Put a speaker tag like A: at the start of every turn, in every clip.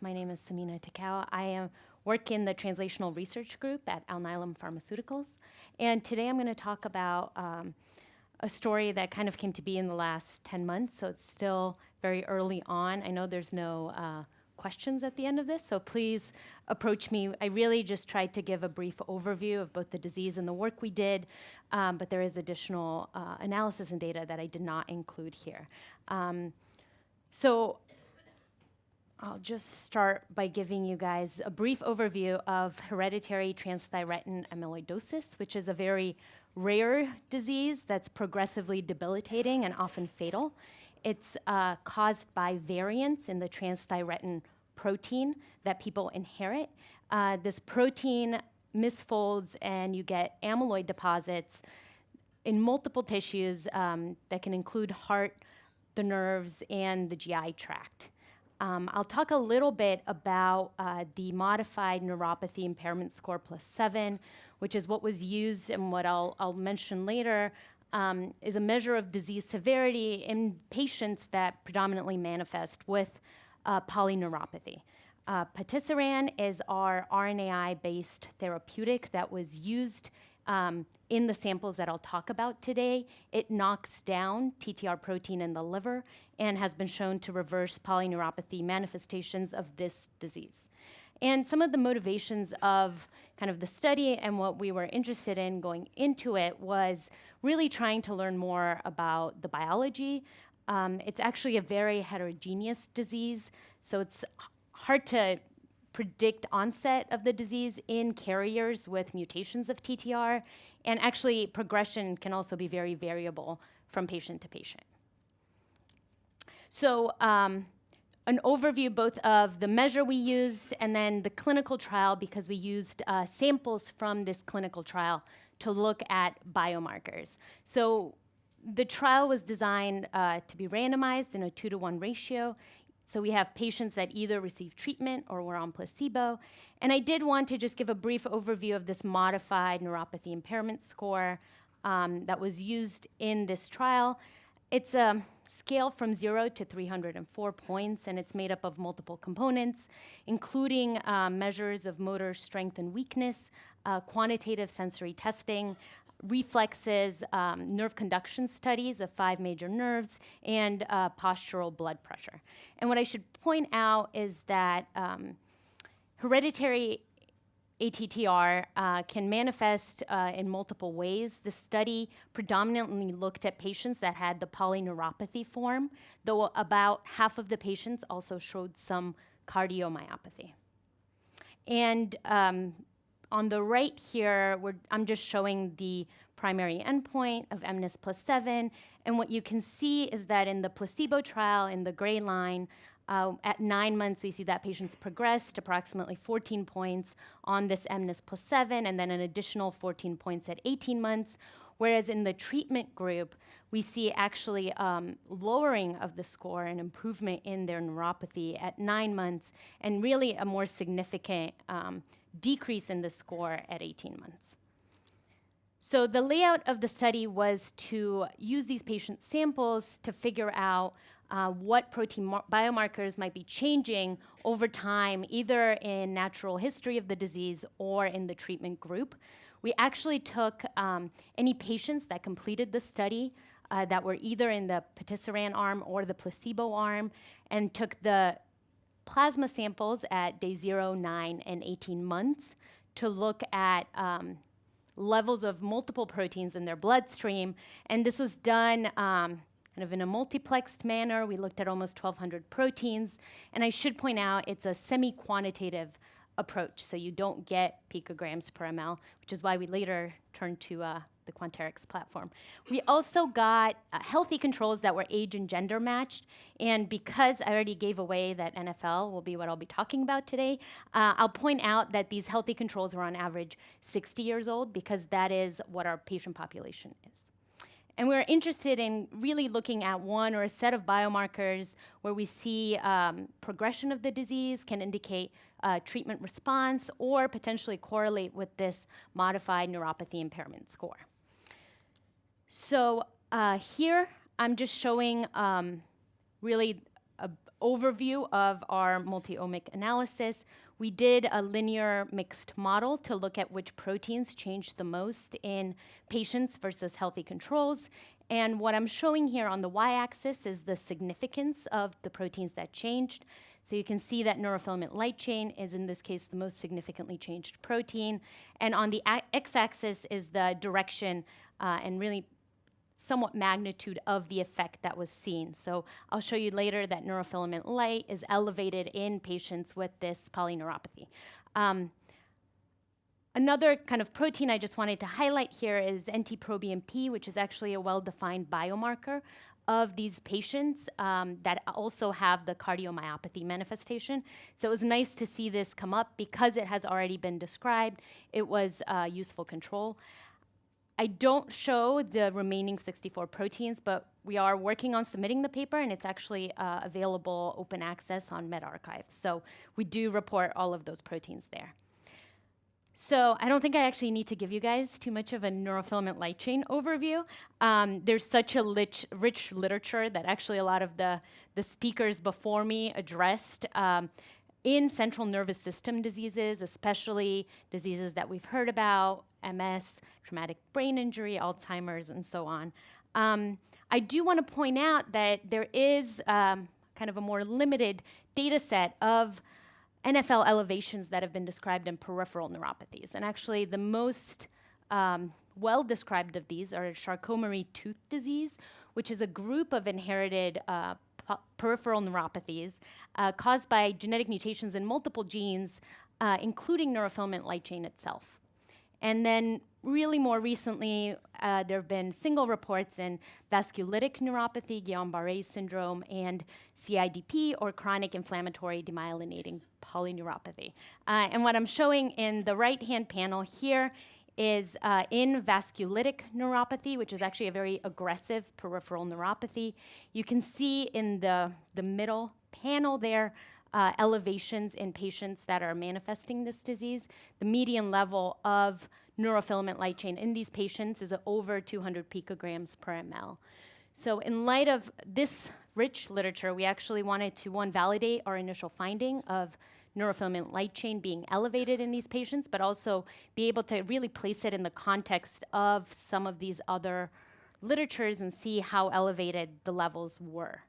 A: My name is Samina Ticau. I work in the Translational Research Group at Alnylam Pharmaceuticals. And today I'm going to talk about a story that kind of came to be in the last 10 months, so it's still very early on. I know there's no questions at the end of this, so please approach me. I really just tried to give a brief overview of both the disease and the work we did, but there is additional analysis and data that I did not include here. So I'll just start by giving you guys a brief overview of hereditary transthyretin amyloidosis, which is a very rare disease that's progressively debilitating and often fatal. It's caused by variants in the transthyretin protein that people inherit. This protein misfolds and you get amyloid deposits in multiple tissues that can include heart, the nerves, and the GI tract. I'll talk a little bit about the modified neuropathy impairment score +7, which is what was used and what I'll mention later is a measure of disease severity in patients that predominantly manifest with polyneuropathy. Patisiran is our RNAi-based therapeutic that was used in the samples that I'll talk about today. It knocks down TTR protein in the liver and has been shown to reverse polyneuropathy manifestations of this disease. And some of the motivations of kind of the study and what we were interested in going into it was really trying to learn more about the biology. It's actually a very heterogeneous disease, so it's hard to predict onset of the disease in carriers with mutations of TTR, and actually progression can also be very variable from patient to patient. So an overview both of the measure we used and then the clinical trial, because we used samples from this clinical trial to look at biomarkers. So the trial was designed to be randomized in a 2-to-1 ratio. So we have patients that either received treatment or were on placebo. And I did want to just give a brief overview of this modified neuropathy impairment score that was used in this trial. It's a scale from 0 to 304 points, and it's made up of multiple components, including measures of motor strength and weakness, quantitative sensory testing, reflexes, nerve conduction studies of 5 major nerves, and postural blood pressure. And what I should point out is that hereditary ATTR can manifest in multiple ways. The study predominantly looked at patients that had the polyneuropathy form, though about half of the patients also showed some cardiomyopathy. And on the right here, I'm just showing the primary endpoint of mNIS+7, and what you can see is that in the placebo trial, in the gray line, at 9 months, we see that patients progressed approximately 14 points on this mNIS+7, and then an additional 14 points at 18 months, whereas in the treatment group, we see actually lowering of the score and improvement in their neuropathy at 9 months, and really a more significant decrease in the score at 18 months. So the layout of the study was to use these patient samples to figure out what protein biomarkers might be changing over time, either in natural history of the disease or in the treatment group. We actually took any patients that completed the study that were either in the patisiran arm or the placebo arm, and took the plasma samples at day 0, 9, and 18 months to look at levels of multiple proteins in their bloodstream. And this was done kind of in a multiplexed manner. We looked at almost 1,200 proteins. And I should point out it's a semi-quantitative approach, so you don't get picograms per ml, which is why we later turned to the Quanterix platform. We also got healthy controls that were age and gender matched, and because I already gave away that NFL will be what I'll be talking about today, I'll point out that these healthy controls were on average 60 years old, because that is what our patient population is. And we're interested in really looking at one or a set of biomarkers where we see progression of the disease, can indicate treatment response, or potentially correlate with this modified neuropathy impairment score. So here I'm just showing really an overview of our multi-omic analysis, we did a linear mixed model to look at which proteins changed the most in patients versus healthy controls. And what I'm showing here on the y-axis is the significance of the proteins that changed. So you can see that neurofilament light chain is, in this case, the most significantly changed protein. And on the x-axis is the direction and really somewhat magnitude of the effect that was seen. So I'll show you later that neurofilament light is elevated in patients with this polyneuropathy. Another kind of protein I just wanted to highlight here is NT-proBNP, which is actually a well-defined biomarker of these patients that also have the cardiomyopathy manifestation. So it was nice to see this come up because it has already been described. It was useful control. I don't show the remaining 64 proteins, but we are working on submitting the paper, and it's actually available open access on medRxiv. So we do report all of those proteins there. So I don't think I actually need to give you guys too much of a neurofilament light chain overview. There's such a rich literature that actually a lot of the speakers before me addressed in central nervous system diseases, especially diseases that we've heard about, MS, traumatic brain injury, Alzheimer's, and so on. I do want to point out that there is kind of a more limited data set of NFL elevations that have been described in peripheral neuropathies. And actually, the most well described of these are Charcot-Marie Tooth disease, which is a group of inherited peripheral neuropathies caused by genetic mutations in multiple genes, including neurofilament light chain itself. And then really more recently, there have been single reports in vasculitic neuropathy, Guillain-Barré syndrome, and CIDP, or chronic inflammatory demyelinating polyneuropathy. And what I'm showing in the right-hand panel here is in vasculitic neuropathy, which is actually a very aggressive peripheral neuropathy. You can see in the middle panel there elevations in patients that are manifesting this disease. The median level of neurofilament light chain in these patients is over 200 picograms per ml. So in light of this rich literature, we actually wanted to, one, validate our initial finding of neurofilament light chain being elevated in these patients, but also be able to really place it in the context of some of these other literatures and see how elevated the levels were.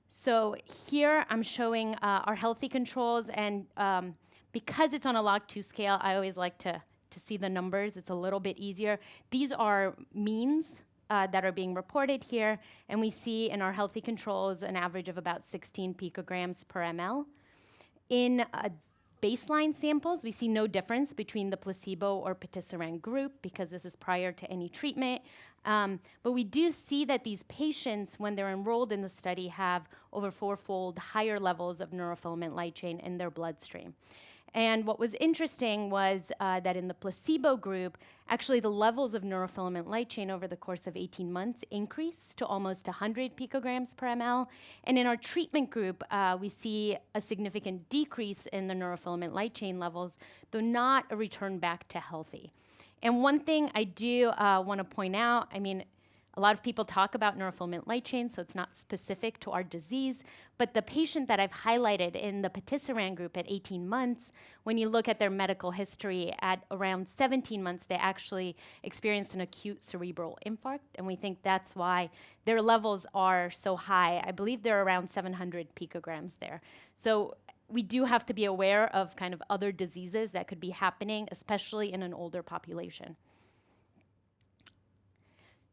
A: So here I'm showing our healthy controls, and because it's on a log2 scale, I always like to see the numbers. It's a little bit easier. These are means that are being reported here, and we see in our healthy controls an average of about 16 picograms per ml. In baseline samples, we see no difference between the placebo or patisiran group because this is prior to any treatment. But we do see that these patients, when they're enrolled in the study, have over 4-fold higher levels of neurofilament light chain in their bloodstream. And what was interesting was that in the placebo group, actually the levels of neurofilament light chain over the course of 18 months increased to almost 100 picograms per ml. And in our treatment group, we see a significant decrease in the neurofilament light chain levels, though not a return back to healthy. And one thing I do want to point out, I mean, a lot of people talk about neurofilament light chain, so it's not specific to our disease, but the patient that I've highlighted in the patisiran group at 18 months, when you look at their medical history, at around 17 months, they actually experienced an acute cerebral infarct, and we think that's why their levels are so high. I believe they're around 700 picograms there. So we do have to be aware of kind of other diseases that could be happening, especially in an older population.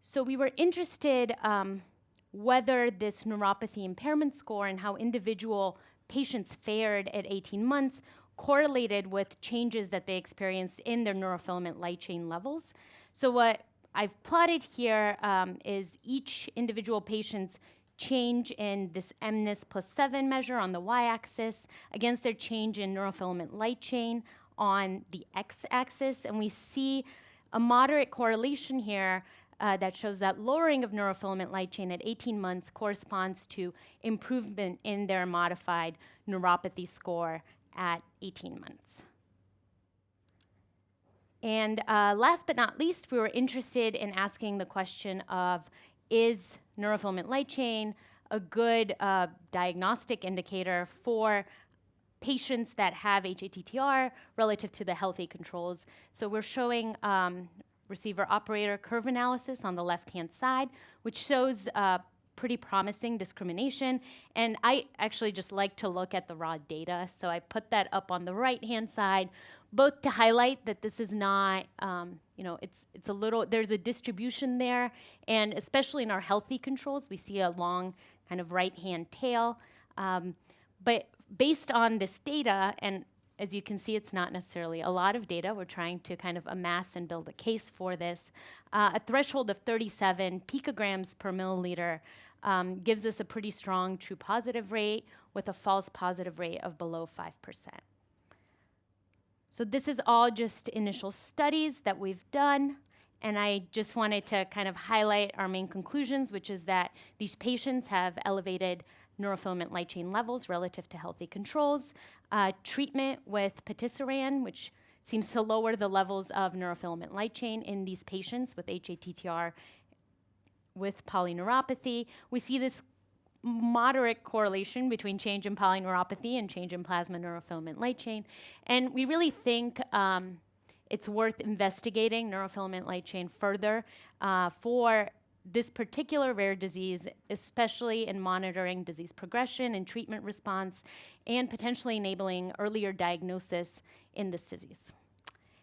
A: So we were interested whether this neuropathy impairment score and how individual patients fared at 18 months correlated with changes that they experienced in their neurofilament light chain levels. So what I've plotted here is each individual patient's change in this mNIS+7 measure on the y-axis against their change in neurofilament light chain on the x-axis. And we see a moderate correlation here that shows that lowering of neurofilament light chain at 18 months corresponds to improvement in their modified neuropathy score at 18 months. And last but not least, we were interested in asking the question of, is neurofilament light chain a good diagnostic indicator for patients that have hATTR relative to the healthy controls. So we're showing receiver-operator curve analysis on the left-hand side, which shows pretty promising discrimination. And I actually just like to look at the raw data, so I put that up on the right-hand side, both to highlight that this is not, it's a little, there's a distribution there, and especially in our healthy controls, we see a long kind of right-hand tail. But based on this data, and as you can see, it's not necessarily a lot of data. We're trying to kind of amass and build a case for this. A threshold of 37 picograms per milliliter gives us a pretty strong true positive rate with a false positive rate of below 5%. So this is all just initial studies that we've done. And I just wanted to kind of highlight our main conclusions, which is that these patients have elevated neurofilament light chain levels relative to healthy controls. Treatment with patisiran, which seems to lower the levels of neurofilament light chain in these patients with hATTR with polyneuropathy. We see this moderate correlation between change in polyneuropathy and change in plasma neurofilament light chain. And we really think it's worth investigating neurofilament light chain further for this particular rare disease, especially in monitoring disease progression and treatment response, and potentially enabling earlier diagnosis in this disease.